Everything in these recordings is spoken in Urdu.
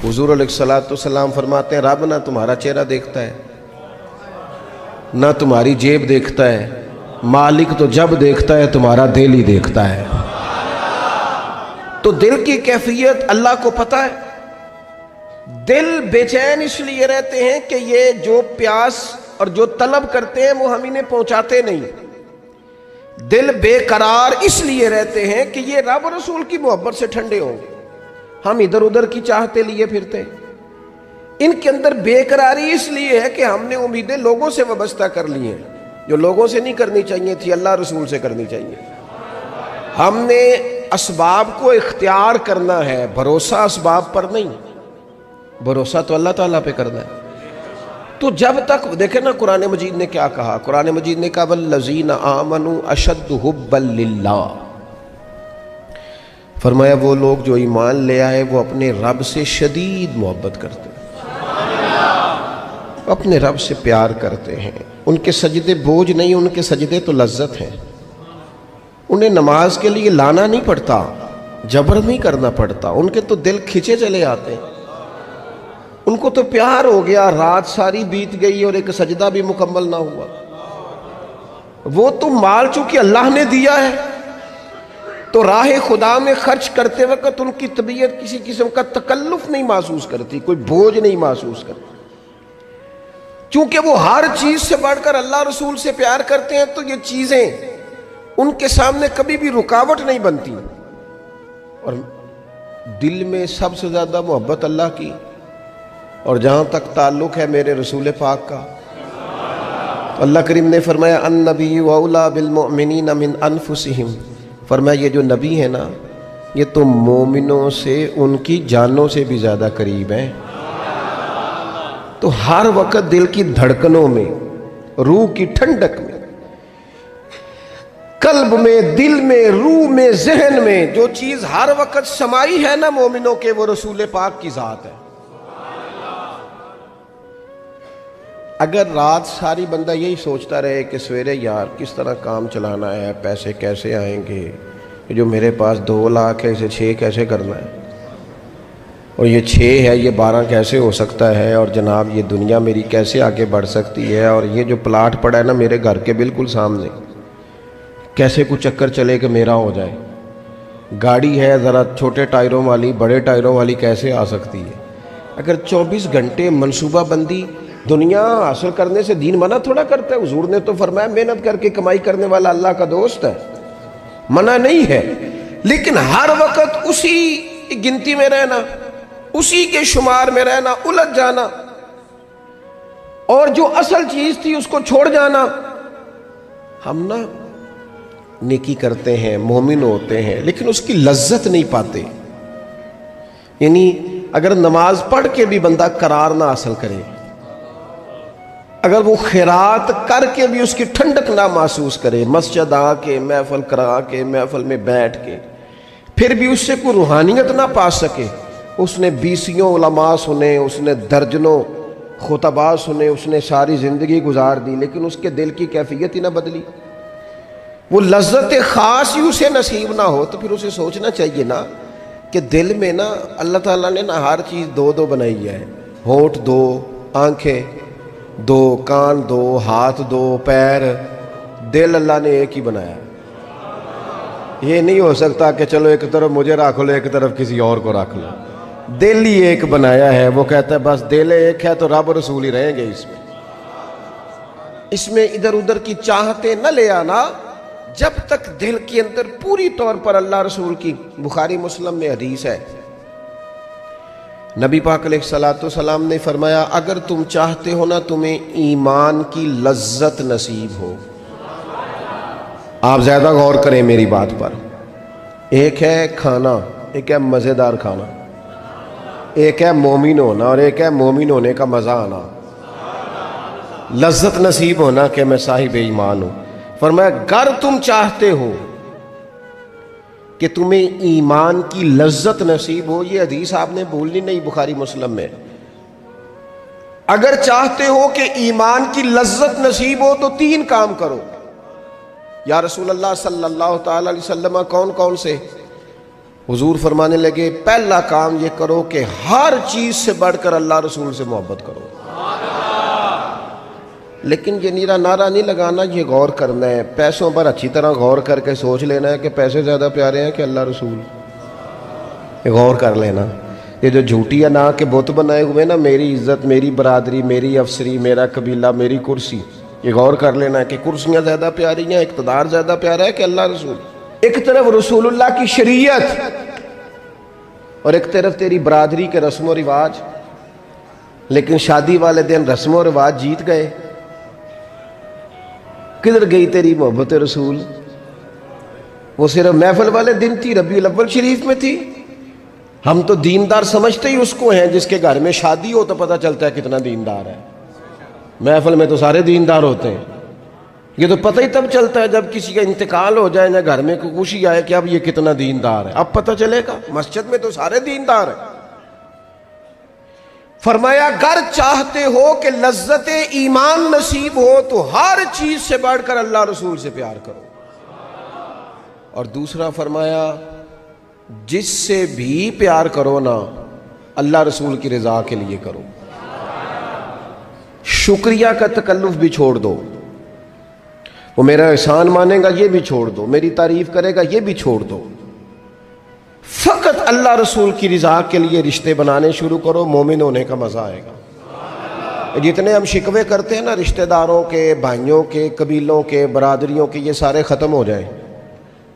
حضور علیہ الصلوۃ والسلام فرماتے ہیں رب نہ تمہارا چہرہ دیکھتا ہے نہ تمہاری جیب دیکھتا ہے، مالک تو جب دیکھتا ہے تمہارا دل ہی دیکھتا ہے۔ تو دل کی کیفیت اللہ کو پتہ ہے۔ دل بے چین اس لیے رہتے ہیں کہ یہ جو پیاس اور جو طلب کرتے ہیں وہ ہم انہیں پہنچاتے نہیں۔ دل بے قرار اس لیے رہتے ہیں کہ یہ رب رسول کی محبت سے ٹھنڈے ہوں گے، ہم ادھر ادھر کی چاہتے لیے پھرتے ہیں۔ ان کے اندر بے قراری اس لیے ہے کہ ہم نے امیدیں لوگوں سے وابستہ کر لی ہیں، جو لوگوں سے نہیں کرنی چاہیے تھی، اللہ رسول سے کرنی چاہیے۔ ہم نے اسباب کو اختیار کرنا ہے، بھروسہ اسباب پر نہیں، بھروسہ تو اللہ تعالیٰ پہ کرنا ہے۔ تو جب تک دیکھیں نا قرآن مجید نے کیا کہا، قرآن مجید نے کہا والذین آمنوا اشد حبا للہ، فرمایا وہ لوگ جو ایمان لے آئے وہ اپنے رب سے شدید محبت کرتے ہیں، اپنے رب سے پیار کرتے ہیں۔ ان کے سجدے بوجھ نہیں، ان کے سجدے تو لذت ہیں۔ انہیں نماز کے لیے لانا نہیں پڑتا، جبر نہیں کرنا پڑتا، ان کے تو دل کھچے چلے آتے ہیں۔ ان کو تو پیار ہو گیا، رات ساری بیت گئی اور ایک سجدہ بھی مکمل نہ ہوا۔ وہ تو مال چونکہ اللہ نے دیا ہے تو راہ خدا میں خرچ کرتے وقت ان کی طبیعت کسی قسم کا تکلف نہیں محسوس کرتی، کوئی بوجھ نہیں محسوس کرتی، چونکہ وہ ہر چیز سے بڑھ کر اللہ رسول سے پیار کرتے ہیں۔ تو یہ چیزیں ان کے سامنے کبھی بھی رکاوٹ نہیں بنتی۔ اور دل میں سب سے زیادہ محبت اللہ کی، اور جہاں تک تعلق ہے میرے رسول پاک کا، تو اللہ کریم نے فرمایا النبی اولیٰ بالمؤمنین من انفسہم، فرمایا یہ جو نبی ہے نا یہ تو مومنوں سے ان کی جانوں سے بھی زیادہ قریب ہیں۔ تو ہر وقت دل کی دھڑکنوں میں، روح کی ٹھنڈک میں، قلب میں، دل میں، روح میں، ذہن میں جو چیز ہر وقت سمائی ہے نا مومنوں کے، وہ رسول پاک کی ذات ہے۔ اگر رات ساری بندہ یہی سوچتا رہے کہ سویرے یار کس طرح کام چلانا ہے، پیسے کیسے آئیں گے، جو میرے پاس 2 لاکھ ہے اسے 6 کیسے کرنا ہے، اور یہ 6 ہے یہ 12 کیسے ہو سکتا ہے، اور جناب یہ دنیا میری کیسے آگے بڑھ سکتی ہے، اور یہ جو پلاٹ پڑا ہے نا میرے گھر کے بالکل سامنے کیسے کچھ چکر چلے کہ میرا ہو جائے، گاڑی ہے ذرا چھوٹے ٹائروں والی بڑے ٹائروں والی کیسے آ سکتی ہے۔ اگر 24 گھنٹے منصوبہ بندی دنیا حاصل کرنے سے دین منع تھوڑا کرتا ہے۔ حضور نے تو فرمایا محنت کر کے کمائی کرنے والا اللہ کا دوست ہے، منع نہیں ہے، لیکن ہر وقت اسی گنتی میں رہنا، اسی کے شمار میں رہنا، الجھ جانا، اور جو اصل چیز تھی اس کو چھوڑ جانا۔ ہم نا نیکی کرتے ہیں، مومن ہوتے ہیں، لیکن اس کی لذت نہیں پاتے۔ یعنی اگر نماز پڑھ کے بھی بندہ قرار نہ حاصل کرے، اگر وہ خیرات کر کے بھی اس کی ٹھنڈک نہ محسوس کرے، مسجد آ کے، محفل کرا کے، محفل میں بیٹھ کے، پھر بھی اس سے کوئی روحانیت نہ پا سکے، اس نے 20 علماء سنے، اس نے درجنوں خطباء سنے، اس نے ساری زندگی گزار دی، لیکن اس کے دل کی کیفیت ہی نہ بدلی، وہ لذت خاص ہی اسے نصیب نہ ہو، تو پھر اسے سوچنا چاہیے نا کہ دل میں نا اللہ تعالیٰ نے نا ہر چیز 2 بنائی ہے، ہونٹ 2، آنکھیں 2، کان 2، ہاتھ 2، پیر، دل اللہ نے ایک ہی بنایا۔ یہ نہیں ہو سکتا کہ چلو ایک طرف مجھے رکھ لو ایک طرف کسی اور کو رکھ لو، دل ہی ایک بنایا ہے۔ وہ کہتا ہے بس دل ایک ہے تو رب رسول ہی رہیں گے اس میں ادھر ادھر کی چاہتے نہ لے آنا، جب تک دل کے اندر پوری طور پر اللہ رسول کی۔ بخاری مسلم میں حدیث ہے، نبی پاک علیہ الصلوۃ والسلام نے فرمایا اگر تم چاہتے ہو نا تمہیں ایمان کی لذت نصیب ہو، آپ زیادہ غور کریں میری بات پر، ایک ہے کھانا، ایک ہے مزیدار کھانا، ایک ہے مومن ہونا اور ایک ہے مومن ہونے کا مزہ آنا، لذت نصیب ہونا کہ میں صاحب ایمان ہوں۔ فرمایا اگر تم چاہتے ہو کہ تمہیں ایمان کی لذت نصیب ہو، یہ حدیث آپ نے بھولنی نہیں، بخاری مسلم میں، اگر چاہتے ہو کہ ایمان کی لذت نصیب ہو تو 3 کام کرو۔ یا رسول اللہ صلی اللہ تعالی علیہ وسلم کون کون سے؟ حضور فرمانے لگے پہلا کام یہ کرو کہ ہر چیز سے بڑھ کر اللہ رسول سے محبت کرو۔ لیکن یہ نیرا نعرہ نہیں لگانا، یہ غور کرنا ہے، پیسوں پر اچھی طرح غور کر کے سوچ لینا ہے کہ پیسے زیادہ پیارے ہیں کہ اللہ رسول، یہ غور کر لینا۔ یہ جو جھوٹی انا کے بت بنائے ہوئے نا، میری عزت، میری برادری، میری افسری، میرا قبیلہ، میری کرسی، یہ غور کر لینا ہے کہ کرسیاں زیادہ پیاری ہیں، اقتدار زیادہ پیارا ہے کہ اللہ رسول۔ ایک طرف رسول اللہ کی شریعت اور ایک طرف تیری برادری کے رسم و رواج، لیکن شادی والے دن رسم و رواج جیت گئے۔ کدھر گئی تیری محبت رسول؟ وہ صرف محفل والے دن تھی، ربیع الاول شریف میں تھی۔ ہم تو دیندار سمجھتے ہی اس کو ہیں جس کے گھر میں شادی ہو تو پتہ چلتا ہے کتنا دیندار ہے۔ محفل میں تو سارے دیندار ہوتے ہیں، یہ تو پتہ ہی تب چلتا ہے جب کسی کا انتقال ہو جائے، نہ گھر میں کوئی خوشی آئے کہ اب یہ کتنا دیندار ہے، اب پتہ چلے گا۔ مسجد میں تو سارے دیندار ہیں۔ فرمایا اگر چاہتے ہو کہ لذت ایمان نصیب ہو تو ہر چیز سے بڑھ کر اللہ رسول سے پیار کرو۔ اور دوسرا فرمایا جس سے بھی پیار کرو نا، اللہ رسول کی رضا کے لیے کرو۔ شکریہ کا تکلف بھی چھوڑ دو، وہ میرا احسان مانے گا یہ بھی چھوڑ دو، میری تعریف کرے گا یہ بھی چھوڑ دو، فقط اللہ رسول کی رضا کے لیے رشتے بنانے شروع کرو، مومن ہونے کا مزہ آئے گا۔ جتنے ہم شکوے کرتے ہیں نا رشتہ داروں کے، بھائیوں کے، قبیلوں کے، برادریوں کے، یہ سارے ختم ہو جائیں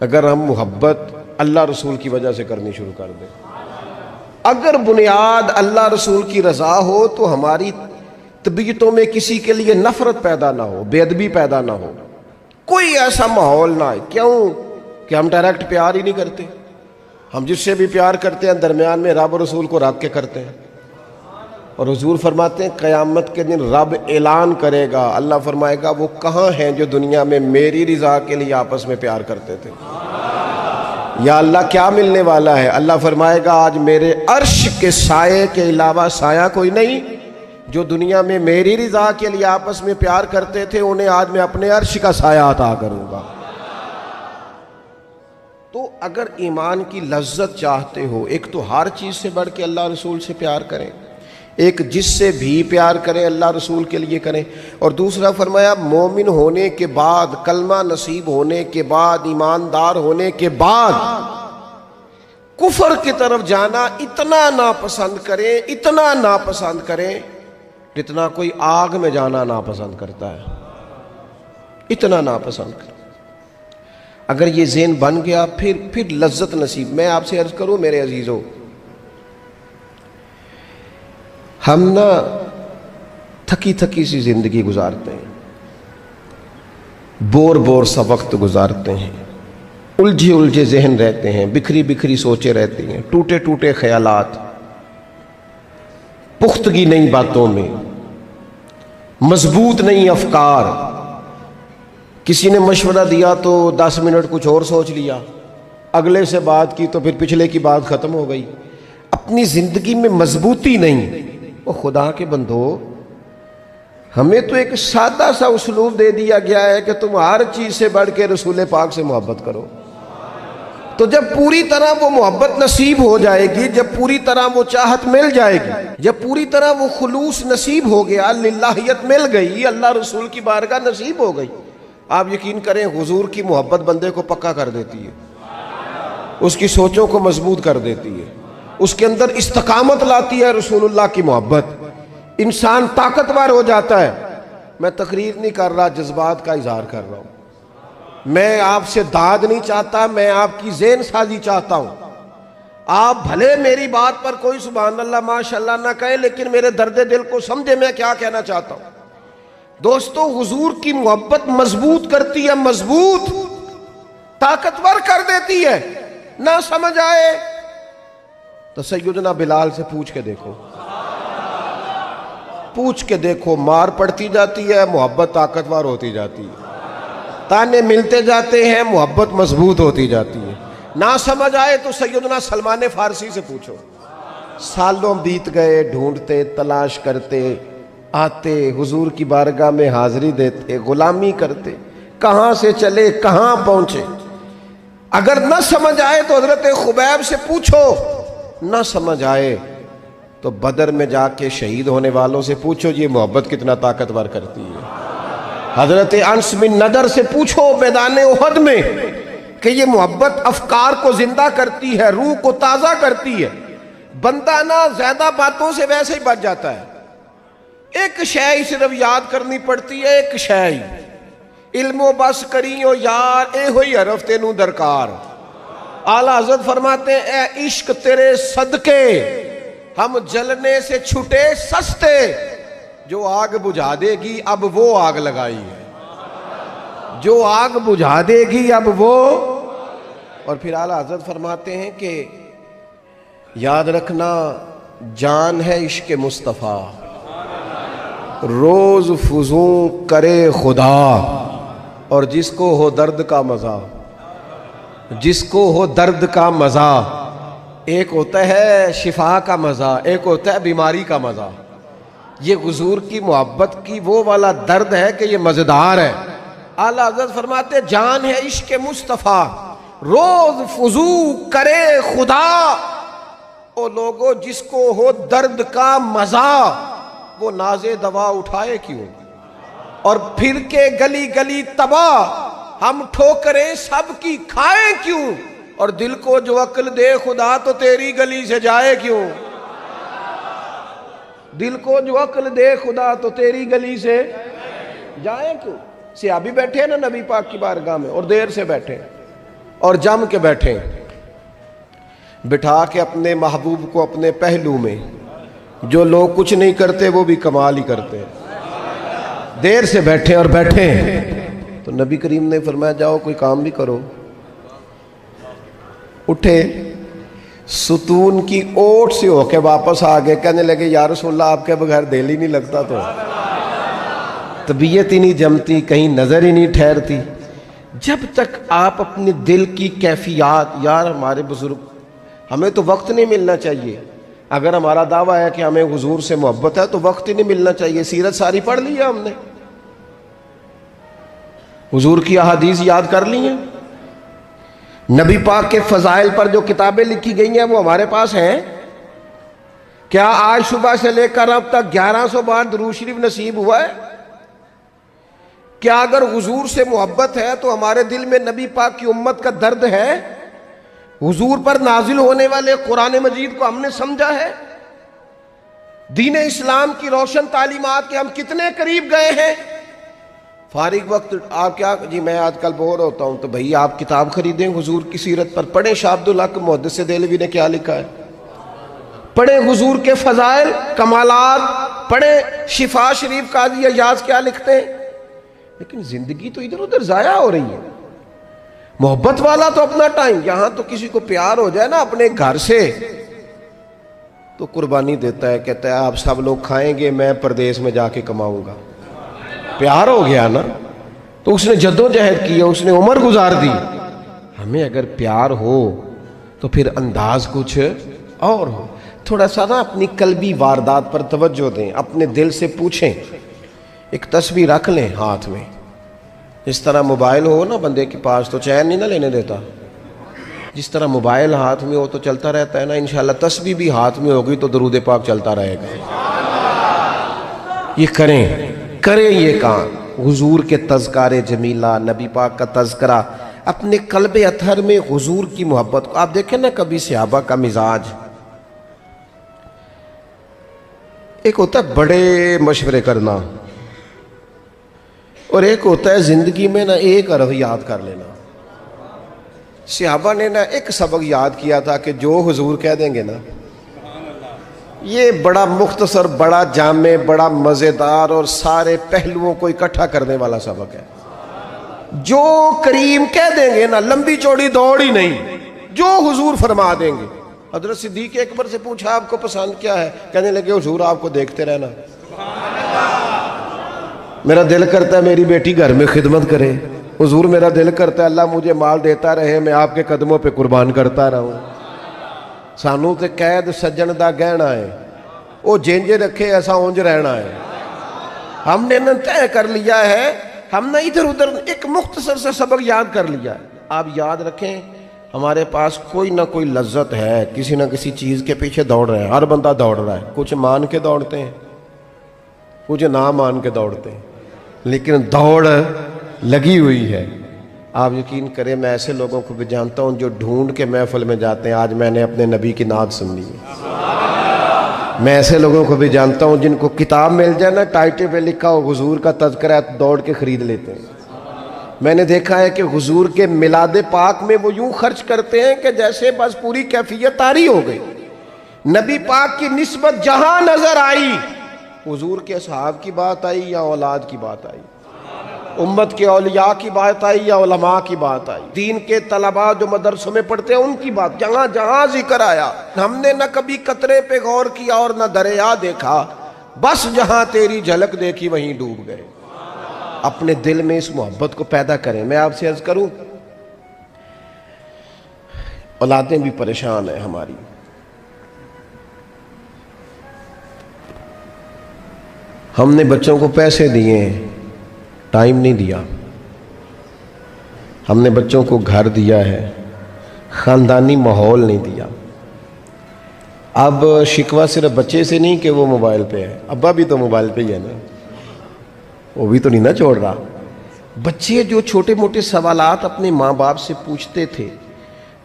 اگر ہم محبت اللہ رسول کی وجہ سے کرنی شروع کر دیں۔ اگر بنیاد اللہ رسول کی رضا ہو تو ہماری طبیعتوں میں کسی کے لیے نفرت پیدا نہ ہو، بے ادبی پیدا نہ ہو، کوئی ایسا ماحول نہ آئے۔ کیوں کہ ہم ڈائریکٹ پیار ہی نہیں کرتے، ہم جس سے بھی پیار کرتے ہیں درمیان میں رب رسول کو رکھ کے کرتے ہیں۔ اور حضور فرماتے ہیں قیامت کے دن رب اعلان کرے گا، اللہ فرمائے گا وہ کہاں ہیں جو دنیا میں میری رضا کے لیے آپس میں پیار کرتے تھے؟ یا اللہ کیا ملنے والا ہے؟ اللہ فرمائے گا آج میرے عرش کے سائے کے علاوہ سایہ کوئی نہیں، جو دنیا میں میری رضا کے لیے آپس میں پیار کرتے تھے انہیں آج میں اپنے عرش کا سایہ عطا کروں گا۔ تو اگر ایمان کی لذت چاہتے ہو، ایک تو ہر چیز سے بڑھ کے اللہ رسول سے پیار کریں، ایک جس سے بھی پیار کریں اللہ رسول کے لیے کریں، اور دوسرا فرمایا مومن ہونے کے بعد، کلمہ نصیب ہونے کے بعد، ایماندار ہونے کے بعد کفر کی طرف جانا اتنا ناپسند کریں، اتنا ناپسند کریں جتنا کوئی آگ میں جانا ناپسند کرتا ہے، اتنا ناپسند کریں۔ اگر یہ ذہن بن گیا پھر لذت نصیب۔ میں آپ سے عرض کروں میرے عزیزو، ہم نا تھکی تھکی سی زندگی گزارتے ہیں، بور سا وقت گزارتے ہیں، الجھے ذہن رہتے ہیں، بکھری بکھری سوچیں رہتی ہیں، ٹوٹے ٹوٹے خیالات، پختگی نہیں باتوں میں، مضبوط نہیں افکار۔ کسی نے مشورہ دیا تو 10 منٹ کچھ اور سوچ لیا، اگلے سے بات کی تو پھر پچھلے کی بات ختم ہو گئی، اپنی زندگی میں مضبوطی نہیں۔ وہ خدا کے بندو، ہمیں تو ایک سادہ سا اسلوب دے دیا گیا ہے کہ تم ہر چیز سے بڑھ کے رسول پاک سے محبت کرو۔ تو جب پوری طرح وہ محبت نصیب ہو جائے گی، جب پوری طرح وہ چاہت مل جائے گی، جب پوری طرح وہ خلوص نصیب ہو گیا، للہیت مل گئی، اللہ رسول کی بارگاہ نصیب ہو گئی، آپ یقین کریں حضور کی محبت بندے کو پکا کر دیتی ہے، اس کی سوچوں کو مضبوط کر دیتی ہے، اس کے اندر استقامت لاتی ہے رسول اللہ کی محبت، انسان طاقتور ہو جاتا ہے۔ میں تقریر نہیں کر رہا، جذبات کا اظہار کر رہا ہوں۔ میں آپ سے داد نہیں چاہتا، میں آپ کی ذہن سازی چاہتا ہوں۔ آپ بھلے میری بات پر کوئی سبحان اللہ ماشاءاللہ نہ کہیں، لیکن میرے درد دل کو سمجھے میں کیا کہنا چاہتا ہوں۔ دوستو حضور کی محبت مضبوط کرتی ہے، مضبوط طاقتور کر دیتی ہے۔ نہ سمجھ آئے تو سیدنا بلال سے پوچھ کے دیکھو، پوچھ کے دیکھو، مار پڑتی جاتی ہے، محبت طاقتور ہوتی جاتی ہے، تانے ملتے جاتے ہیں، محبت مضبوط ہوتی جاتی ہے۔ نہ سمجھ آئے تو سیدنا سلمان فارسی سے پوچھو، سالوں بیت گئے، ڈھونڈتے، تلاش کرتے، آتے حضور کی بارگاہ میں حاضری دیتے، غلامی کرتے، کہاں سے چلے کہاں پہنچے، اگر نہ سمجھ آئے تو حضرت خبیب سے پوچھو، نہ سمجھ آئے تو بدر میں جا کے شہید ہونے والوں سے پوچھو یہ محبت کتنا طاقتور کرتی ہے۔ حضرت انس بن نضر سے پوچھو میدان احد میں کہ یہ محبت افکار کو زندہ کرتی ہے، روح کو تازہ کرتی ہے۔ بندہ نہ زیادہ باتوں سے ویسے ہی بچ جاتا ہے، ایک شے ہی صرف یاد کرنی پڑتی ہے، ایک شے ہی، علم و بس کریو یار اے ہوئی حرف تینوں درکار۔ اعلیٰ حضرت فرماتے ہیں اے عشق تیرے صدقے ہم جلنے سے چھٹے سستے، جو آگ بجھا دے گی اب وہ آگ لگائی ہے، جو آگ بجھا دے گی اب وہ۔ اور پھر اعلیٰ حضرت فرماتے ہیں کہ یاد رکھنا جان ہے عشق مصطفیٰ، روز فضوں کرے خدا، اور جس کو ہو درد کا مزہ، جس کو ہو درد کا مزہ، ایک ہوتا ہے شفا کا مزہ، ایک ہوتا ہے بیماری کا مزہ۔ یہ حضور کی محبت کی وہ والا درد ہے کہ یہ مزیدار ہے۔ اعلیٰ حضرت فرماتے جان ہے عشق مصطفیٰ، روز فضو کرے خدا، او لوگو جس کو ہو درد کا مزہ، وہ ناز دوا اٹھائے کیوں، اور پھر کے گلی گلی تباہ ہم ٹھوکریں سب کی کھائیں کیوں، اور دل کو جو عقل دے خدا تو تیری گلی سے جائے کیوں، دل کو جو عقل دے خدا تو تیری گلی سے جائے کیوں۔ صحابی بیٹھے ہیں نا نبی پاک کی بارگاہ میں، اور دیر سے بیٹھے اور جم کے بیٹھے، بٹھا کے اپنے محبوب کو اپنے پہلو میں، جو لوگ کچھ نہیں کرتے وہ بھی کمال ہی کرتے، دیر سے بیٹھے اور بیٹھے تو نبی کریم نے فرمایا جاؤ کوئی کام بھی کرو۔ اٹھے، ستون کی اوٹ سے ہو کے واپس آگئے، کہنے لگے یا رسول اللہ آپ کے بغیر دل ہی نہیں لگتا، تو طبیعت ہی نہیں جمتی، کہیں نظر ہی نہیں ٹھہرتی۔ جب تک آپ اپنے دل کی کیفیات، یار ہمارے بزرگ، ہمیں تو وقت نہیں ملنا چاہیے، اگر ہمارا دعویٰ ہے کہ ہمیں حضور سے محبت ہے تو وقت ہی نہیں ملنا چاہیے۔ سیرت ساری پڑھ لی ہے ہم نے، حضور کی احادیث یاد کر لی ہیں، نبی پاک کے فضائل پر جو کتابیں لکھی گئی ہیں وہ ہمارے پاس ہیں۔ کیا آج صبح سے لے کر اب تک 1100 بار درود شریف نصیب ہوا ہے؟ کیا اگر حضور سے محبت ہے تو ہمارے دل میں نبی پاک کی امت کا درد ہے؟ حضور پر نازل ہونے والے قرآن مجید کو ہم نے سمجھا ہے؟ دین اسلام کی روشن تعلیمات کے ہم کتنے قریب گئے ہیں؟ فارغ وقت آپ کیا جی میں آج کل بور ہوتا ہوں تو بھئی آپ کتاب خریدیں حضور کی سیرت پر، پڑھیں شاہ عبدالحق محدث دہلوی نے کیا لکھا ہے، پڑھیں حضور کے فضائل کمالات، پڑھیں شفا شریف قاضی ایاز کیا لکھتے ہیں۔ لیکن زندگی تو ادھر ادھر ضائع ہو رہی ہے۔ محبت والا تو اپنا ٹائم، یہاں تو کسی کو پیار ہو جائے نا اپنے گھر سے تو قربانی دیتا ہے، کہتا ہے آپ سب لوگ کھائیں گے میں پردیس میں جا کے کماؤں گا۔ پیار ہو گیا نا تو اس نے جدوجہد کی، اس نے عمر گزار دی۔ ہمیں اگر پیار ہو تو پھر انداز کچھ اور ہو۔ تھوڑا سا نا اپنی قلبی واردات پر توجہ دیں، اپنے دل سے پوچھیں، ایک تسبیح رکھ لیں ہاتھ میں، جس طرح موبائل ہو نا بندے کے پاس تو چین نہیں نہ لینے دیتا، جس طرح موبائل ہاتھ میں ہو تو چلتا رہتا ہے نا، انشاءاللہ تسبیح بھی ہاتھ میں ہوگی تو درود پاک چلتا رہے گا۔ یہ کریں یہ کام، حضور کے تذکار جمیلہ، نبی پاک کا تذکرہ، اپنے قلب اطہر میں حضور کی محبت کو۔ آپ دیکھیں نا کبھی صحابہ کا مزاج، ایک ہوتا ہے بڑے مشورے کرنا اور ایک ہوتا ہے زندگی میں نا ایک حرف یاد کر لینا۔ صحابہ نے نا ایک سبق یاد کیا تھا کہ جو حضور کہہ دیں گے نا، یہ بڑا مختصر، بڑا جامع، بڑا مزیدار اور سارے پہلوؤں کو اکٹھا کرنے والا سبق ہے۔ جو کریم کہہ دیں گے نا، لمبی چوڑی دوڑ ہی نہیں، جو حضور فرما دیں گے۔ حضرت صدیق اکبر سے پوچھا آپ کو پسند کیا ہے؟ کہنے لگے حضور آپ کو دیکھتے رہنا، میرا دل کرتا ہے میری بیٹی گھر میں خدمت کرے، حضور میرا دل کرتا ہے اللہ مجھے مال دیتا رہے، میں آپ کے قدموں پہ قربان کرتا رہوں۔ سانو تے قید سجن دا گہنا ہے، وہ جینجے رکھے ایسا اونج رہنا ہے۔ ہم نے نہ طے کر لیا ہے، ہم نے ادھر ادھر ایک مختصر سے سبق یاد کر لیا ہے۔ آپ یاد رکھیں ہمارے پاس کوئی نہ کوئی لذت ہے، کسی نہ کسی چیز کے پیچھے دوڑ رہے ہیں، ہر بندہ دوڑ رہا ہے، کچھ مان کے دوڑتے ہیں، کچھ نہ مان کے دوڑتے ہیں، لیکن دوڑ لگی ہوئی ہے۔ آپ یقین کریں میں ایسے لوگوں کو بھی جانتا ہوں جو ڈھونڈ کے محفل میں جاتے ہیں، آج میں نے اپنے نبی کی نعت سننی ہے۔ میں ایسے لوگوں کو بھی جانتا ہوں جن کو کتاب مل جائے نا، ٹائٹل پہ لکھا ہو حضور کا تذکرہ ہے، دوڑ کے خرید لیتے ہیں۔ میں نے دیکھا ہے کہ حضور کے میلاد پاک میں وہ یوں خرچ کرتے ہیں کہ جیسے بس پوری کیفیت طاری ہو گئی۔ نبی پاک کی نسبت جہاں نظر آئی، حضور کے اصحاب کی بات آئی یا اولاد کی بات آئی، امت کے اولیاء کی بات آئی یا علماء کی بات آئی، دین کے طلباء جو مدرسوں میں پڑھتے ہیں ان کی بات، جہاں جہاں ذکر آیا، ہم نے نہ کبھی قطرے پہ غور کیا اور نہ دریا دیکھا، بس جہاں تیری جھلک دیکھی وہیں ڈوب گئے۔ اپنے دل میں اس محبت کو پیدا کریں۔ میں آپ سے عرض کروں، اولادیں بھی پریشان ہیں ہماری، ہم نے بچوں کو پیسے دیے ہیں، ٹائم نہیں دیا، ہم نے بچوں کو گھر دیا ہے، خاندانی ماحول نہیں دیا۔ اب شکوہ صرف بچے سے نہیں کہ وہ موبائل پہ ہے، ابا بھی تو موبائل پہ ہی ہے نا، وہ بھی تو نہیں نا چھوڑ رہا۔ بچے جو چھوٹے موٹے سوالات اپنے ماں باپ سے پوچھتے تھے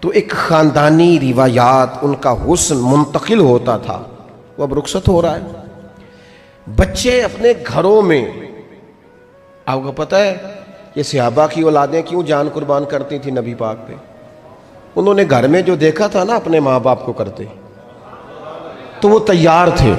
تو ایک خاندانی روایات، ان کا حسن منتقل ہوتا تھا، وہ اب رخصت ہو رہا ہے۔ بچے اپنے گھروں میں، آپ کو پتہ ہے یہ صحابہ کی اولادیں کیوں جان قربان کرتی تھی نبی پاک پہ؟ انہوں نے گھر میں جو دیکھا تھا نا اپنے ماں باپ کو کرتے، تو وہ تیار تھے